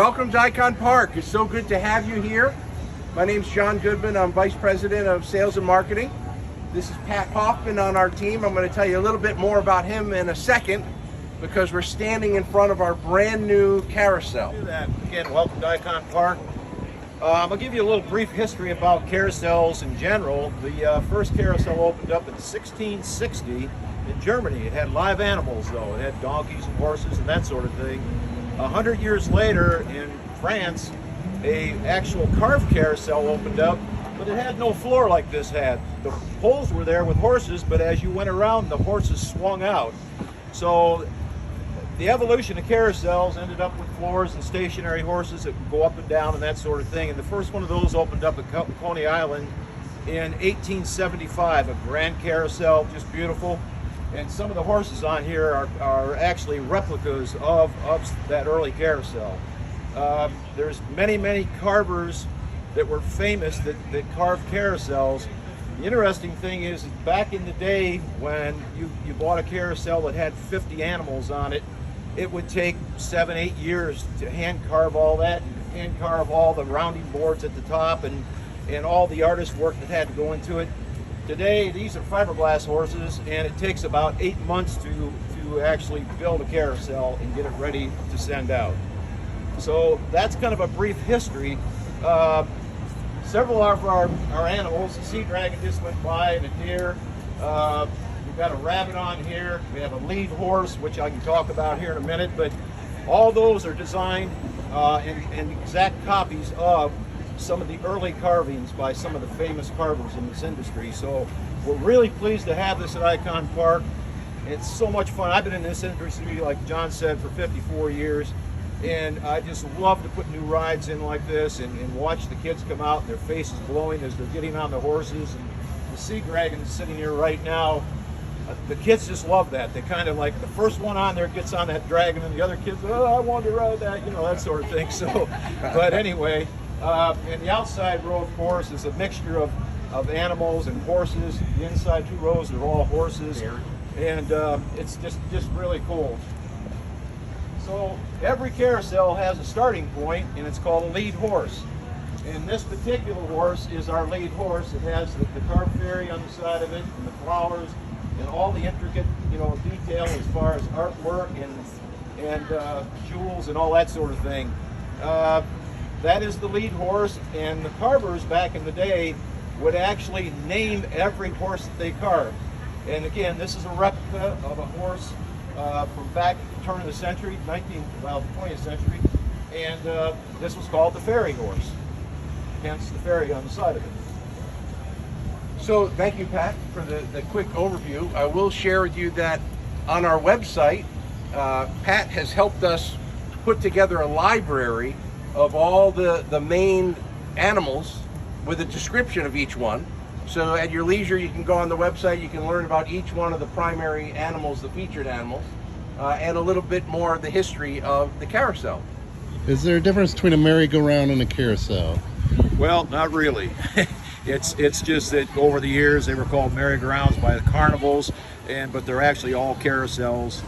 Welcome to Icon Park. It's so good to have you here. My name's John Goodman. I'm Vice President of Sales and Marketing. This is Pat Hoffman on our team. I'm going to tell you a little bit more about him in a second because we're standing in front of our brand new carousel. Again, welcome to Icon Park. I'll give you a little brief history about carousels in general. The first carousel opened up in 1660 in Germany. It had live animals though. It had donkeys and horses and that sort of thing. 100 years later in France, a actual carved carousel opened up, but it had no floor like this had. The poles were there with horses, but as you went around, the horses swung out. So the evolution of carousels ended up with floors and stationary horses that would go up and down and that sort of thing. And the first one of those opened up at Coney Island in 1875, a grand carousel, just beautiful. And some of the horses on here are actually replicas of that early carousel. There's many carvers that were famous that carved carousels. The interesting thing is back in the day when you bought a carousel that had 50 animals on it, it would take 7-8 years to hand carve all that, and hand carve all the rounding boards at the top and all the artist work that had to go into it. Today, these are fiberglass horses, and it takes about 8 months to actually build a carousel and get it ready to send out. So that's kind of a brief history. Several of our animals, the sea dragon just went by, and a deer. We've got a rabbit on here. We have a lead horse, which I can talk about here in a minute, but all those are designed and exact copies of some of the early carvings by some of the famous carvers in this industry. So we're really pleased to have this at Icon Park. It's so much fun. I've been in this industry, like John said, for 54 years, and I just love to put new rides in like this and watch the kids come out and their faces glowing as they're getting on the horses. And the sea dragon is sitting here right now. The kids just love that. They kind of like the first one on there gets on that dragon, and the other kids, oh, I want to ride that, you know, that sort of thing. So, but anyway, and the outside row, of course, is a mixture of animals and horses. The inside 2 rows are all horses, and it's just really cool. So every carousel has a starting point, and it's called a lead horse. And this particular horse is our lead horse. It has the carved fairy on the side of it, and the flowers, and all the intricate, detail as far as artwork and jewels and all that sort of thing. That is the lead horse, and the carvers back in the day would actually name every horse that they carved. And again, this is a replica of a horse from back at the turn of the century, 20th century, and this was called the fairy horse, hence the fairy on the side of it. So thank you, Pat, for the quick overview. I will share with you that on our website, Pat has helped us put together a library of all the main animals with a description of each one. So at your leisure, you can go on the website, you can learn about each one of the primary animals, the featured animals, and a little bit more of the history of the carousel. Is there a difference between a merry-go-round and a carousel? Well, not really. It's just that over the years they were called merry-go-rounds by the carnivals, but they're actually all carousels.